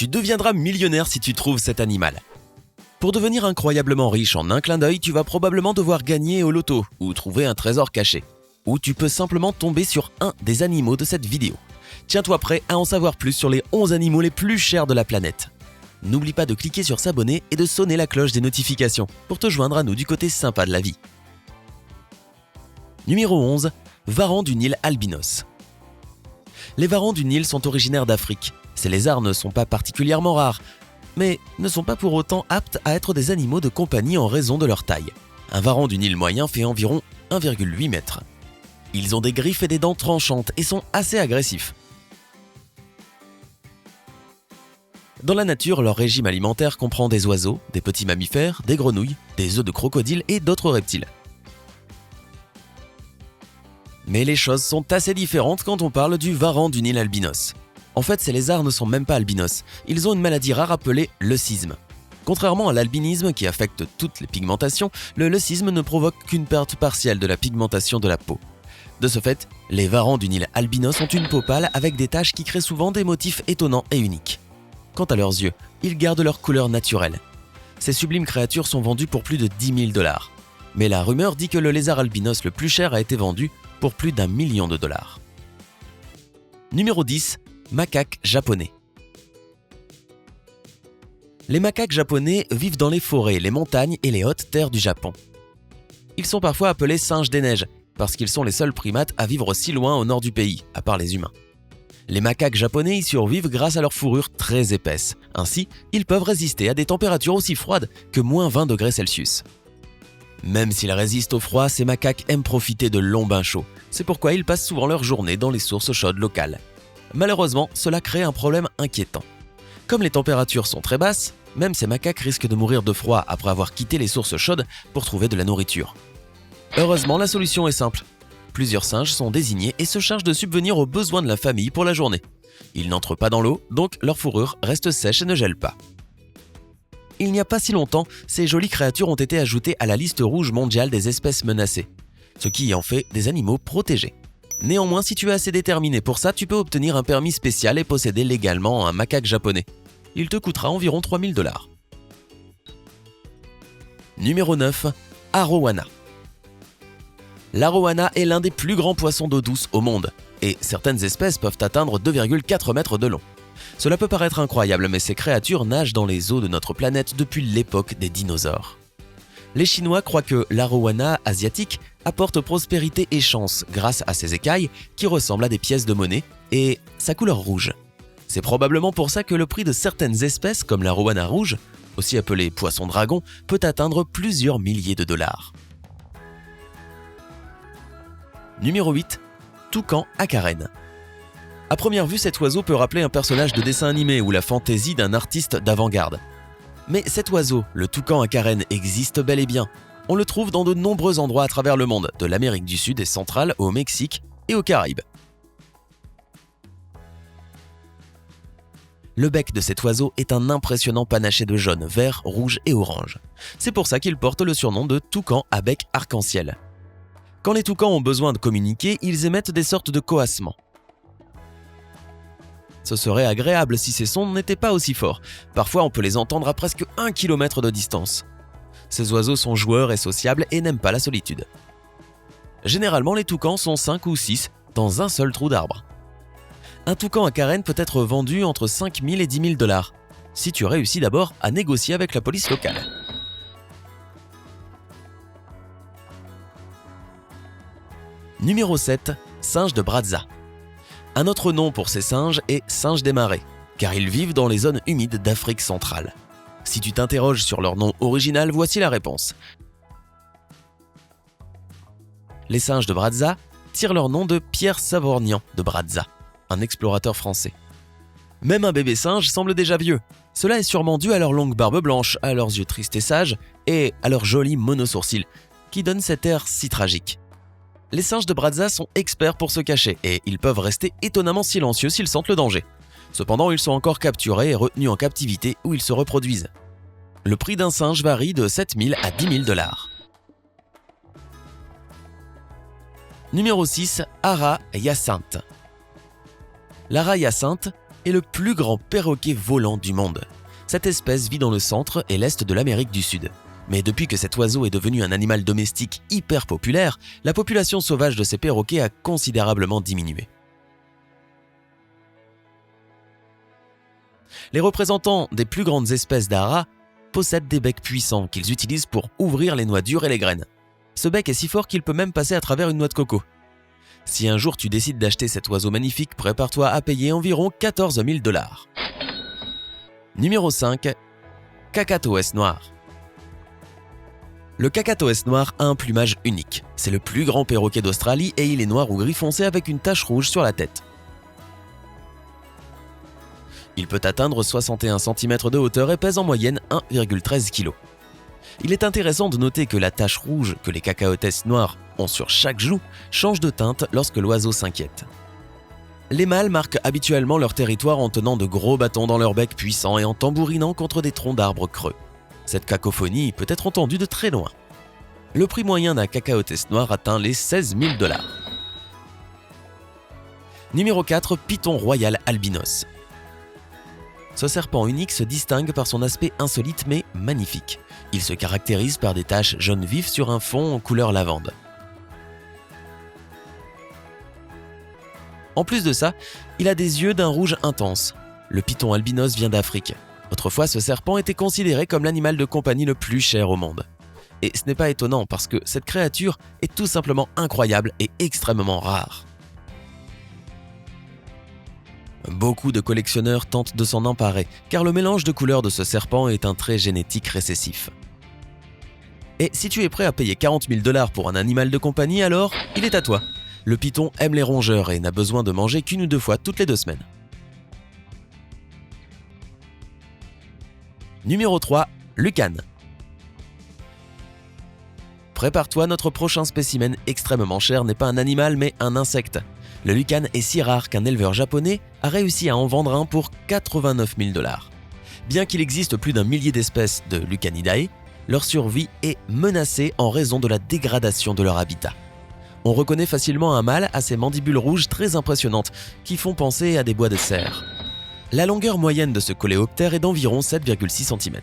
Tu deviendras millionnaire si tu trouves cet animal. Pour devenir incroyablement riche en un clin d'œil, tu vas probablement devoir gagner au loto ou trouver un trésor caché. Ou tu peux simplement tomber sur un des animaux de cette vidéo. Tiens-toi prêt à en savoir plus sur les 11 animaux les plus chers de la planète. N'oublie pas de cliquer sur s'abonner et de sonner la cloche des notifications pour te joindre à nous du côté sympa de la vie. Numéro 11. Varans du Nil albinos. Les varans du Nil sont originaires d'Afrique. Ces lézards ne sont pas particulièrement rares, mais ne sont pas pour autant aptes à être des animaux de compagnie en raison de leur taille. Un varan du Nil moyen fait environ 1,8 m. Ils ont des griffes et des dents tranchantes et sont assez agressifs. Dans la nature, leur régime alimentaire comprend des oiseaux, des petits mammifères, des grenouilles, des œufs de crocodile et d'autres reptiles. Mais les choses sont assez différentes quand on parle du varan du Nil albinos. En fait, ces lézards ne sont même pas albinos, ils ont une maladie rare appelée leucisme. Contrairement à l'albinisme qui affecte toutes les pigmentations, le leucisme ne provoque qu'une perte partielle de la pigmentation de la peau. De ce fait, les varans du Nil albinos ont une peau pâle avec des taches qui créent souvent des motifs étonnants et uniques. Quant à leurs yeux, ils gardent leur couleur naturelle. Ces sublimes créatures sont vendues pour plus de 10 000 $. Mais la rumeur dit que le lézard albinos le plus cher a été vendu pour plus d'1 million de $. Numéro 10. Macaques japonais. Les macaques japonais vivent dans les forêts, les montagnes et les hautes terres du Japon. Ils sont parfois appelés singes des neiges, parce qu'ils sont les seuls primates à vivre si loin au nord du pays, à part les humains. Les macaques japonais y survivent grâce à leur fourrure très épaisse. Ainsi, ils peuvent résister à des températures aussi froides que -20°C. Même s'ils résistent au froid, ces macaques aiment profiter de longs bains chauds. C'est pourquoi ils passent souvent leur journée dans les sources chaudes locales. Malheureusement, cela crée un problème inquiétant. Comme les températures sont très basses, même ces macaques risquent de mourir de froid après avoir quitté les sources chaudes pour trouver de la nourriture. Heureusement, la solution est simple. Plusieurs singes sont désignés et se chargent de subvenir aux besoins de la famille pour la journée. Ils n'entrent pas dans l'eau, donc leur fourrure reste sèche et ne gèle pas. Il n'y a pas si longtemps, ces jolies créatures ont été ajoutées à la liste rouge mondiale des espèces menacées, ce qui en fait des animaux protégés. Néanmoins, si tu es assez déterminé pour ça, tu peux obtenir un permis spécial et posséder légalement un macaque japonais. Il te coûtera environ 3 000 $. Numéro 9. Arowana. L'arowana est l'un des plus grands poissons d'eau douce au monde, et certaines espèces peuvent atteindre 2,4 mètres de long. Cela peut paraître incroyable, mais ces créatures nagent dans les eaux de notre planète depuis l'époque des dinosaures. Les Chinois croient que l'arowana asiatique apporte prospérité et chance grâce à ses écailles qui ressemblent à des pièces de monnaie et sa couleur rouge. C'est probablement pour ça que le prix de certaines espèces comme l'arowana rouge, aussi appelé poisson dragon, peut atteindre plusieurs milliers de $. Numéro 8. Toucan à carène. À première vue, cet oiseau peut rappeler un personnage de dessin animé ou la fantaisie d'un artiste d'avant-garde. Mais cet oiseau, le toucan à carène, existe bel et bien. On le trouve dans de nombreux endroits à travers le monde, de l'Amérique du Sud et centrale au Mexique et aux Caraïbes. Le bec de cet oiseau est un impressionnant panaché de jaune, vert, rouge et orange. C'est pour ça qu'il porte le surnom de toucan à bec arc-en-ciel. Quand les toucans ont besoin de communiquer, ils émettent des sortes de coassements. Ce serait agréable si ces sons n'étaient pas aussi forts. Parfois, on peut les entendre à presque 1 km de distance. Ces oiseaux sont joueurs et sociables et n'aiment pas la solitude. Généralement, les toucans sont 5 ou 6 dans un seul trou d'arbre. Un toucan à carène peut être vendu entre 5 000 et 10 000 $, si tu réussis d'abord à négocier avec la police locale. Numéro 7. Singe de Brazza. Un autre nom pour ces singes est singe des marais, car ils vivent dans les zones humides d'Afrique centrale. Si tu t'interroges sur leur nom original, voici la réponse. Les singes de Brazza tirent leur nom de Pierre Savorgnan de Brazza, un explorateur français. Même un bébé singe semble déjà vieux. Cela est sûrement dû à leur longue barbe blanche, à leurs yeux tristes et sages, et à leurs jolis monosourcils, qui donnent cet air si tragique. Les singes de Brazza sont experts pour se cacher et ils peuvent rester étonnamment silencieux s'ils sentent le danger. Cependant, ils sont encore capturés et retenus en captivité où ils se reproduisent. Le prix d'un singe varie de 7 000 à 10 000 $. Numéro 6. Ara hyacinthe. L'ara hyacinthe, est le plus grand perroquet volant du monde. Cette espèce vit dans le centre et l'est de l'Amérique du Sud. Mais depuis que cet oiseau est devenu un animal domestique hyper populaire, la population sauvage de ces perroquets a considérablement diminué. Les représentants des plus grandes espèces d'ara possèdent des becs puissants qu'ils utilisent pour ouvrir les noix dures et les graines. Ce bec est si fort qu'il peut même passer à travers une noix de coco. Si un jour tu décides d'acheter cet oiseau magnifique, prépare-toi à payer environ 14 000 $. Numéro 5. Kakatoès noir. Le kakatoès noir a un plumage unique. C'est le plus grand perroquet d'Australie et il est noir ou gris foncé avec une tache rouge sur la tête. Il peut atteindre 61 cm de hauteur et pèse en moyenne 1,13 kg. Il est intéressant de noter que la tache rouge que les kakatoès noirs ont sur chaque joue change de teinte lorsque l'oiseau s'inquiète. Les mâles marquent habituellement leur territoire en tenant de gros bâtons dans leur bec puissant et en tambourinant contre des troncs d'arbres creux. Cette cacophonie peut être entendue de très loin. Le prix moyen d'un kakatoès noir atteint les 16 000 $. Numéro 4. Python royal albinos. Ce serpent unique se distingue par son aspect insolite mais magnifique. Il se caractérise par des taches jaune vif sur un fond en couleur lavande. En plus de ça, il a des yeux d'un rouge intense. Le python albinos vient d'Afrique. Autrefois, ce serpent était considéré comme l'animal de compagnie le plus cher au monde. Et ce n'est pas étonnant parce que cette créature est tout simplement incroyable et extrêmement rare. Beaucoup de collectionneurs tentent de s'en emparer car le mélange de couleurs de ce serpent est un trait génétique récessif. Et si tu es prêt à payer 40 000 $ pour un animal de compagnie, alors il est à toi. Le python aime les rongeurs et n'a besoin de manger qu'une ou deux fois toutes les 2 semaines. Numéro 3. Lucan. Prépare-toi, notre prochain spécimen extrêmement cher n'est pas un animal mais un insecte. Le lucan est si rare qu'un éleveur japonais a réussi à en vendre un pour 89 000 $. Bien qu'il existe plus d'un millier d'espèces de Lucanidae, leur survie est menacée en raison de la dégradation de leur habitat. On reconnaît facilement un mâle à ses mandibules rouges très impressionnantes qui font penser à des bois de cerf. La longueur moyenne de ce coléoptère est d'environ 7,6 cm.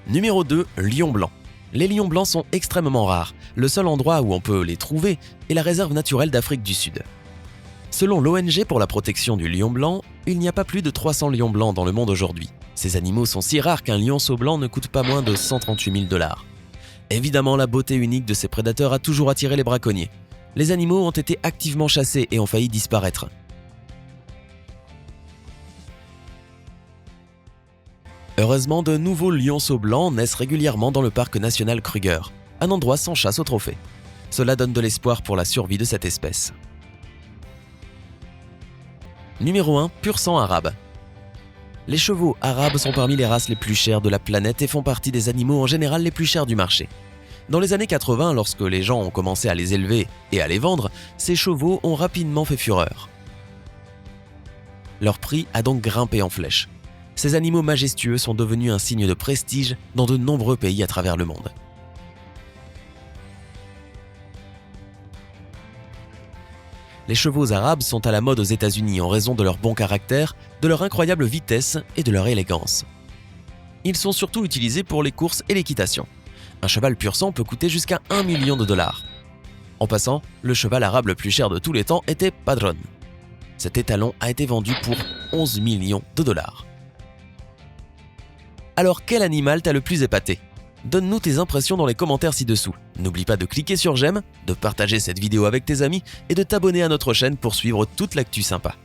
Numéro 2. Lion blanc. Les lions blancs sont extrêmement rares. Le seul endroit où on peut les trouver est la réserve naturelle d'Afrique du Sud. Selon l'ONG pour la protection du lion blanc, il n'y a pas plus de 300 lions blancs dans le monde aujourd'hui. Ces animaux sont si rares qu'un lionceau blanc ne coûte pas moins de 138 000 $. Évidemment, la beauté unique de ces prédateurs a toujours attiré les braconniers. Les animaux ont été activement chassés et ont failli disparaître. Heureusement, de nouveaux lionceaux blancs naissent régulièrement dans le parc national Kruger, un endroit sans chasse aux trophées. Cela donne de l'espoir pour la survie de cette espèce. Numéro 1. Pur sang arabe. Les chevaux arabes sont parmi les races les plus chères de la planète et font partie des animaux en général les plus chers du marché. Dans les années 80, lorsque les gens ont commencé à les élever et à les vendre, ces chevaux ont rapidement fait fureur. Leur prix a donc grimpé en flèche. Ces animaux majestueux sont devenus un signe de prestige dans de nombreux pays à travers le monde. Les chevaux arabes sont à la mode aux États-Unis en raison de leur bon caractère, de leur incroyable vitesse et de leur élégance. Ils sont surtout utilisés pour les courses et l'équitation. Un cheval pur sang peut coûter jusqu'à 1 million de $. En passant, le cheval arabe le plus cher de tous les temps était Padrón. Cet étalon a été vendu pour 11 millions de $. Alors quel animal t'a le plus épaté ? Donne-nous tes impressions dans les commentaires ci-dessous. N'oublie pas de cliquer sur j'aime, de partager cette vidéo avec tes amis et de t'abonner à notre chaîne pour suivre toute l'actu sympa.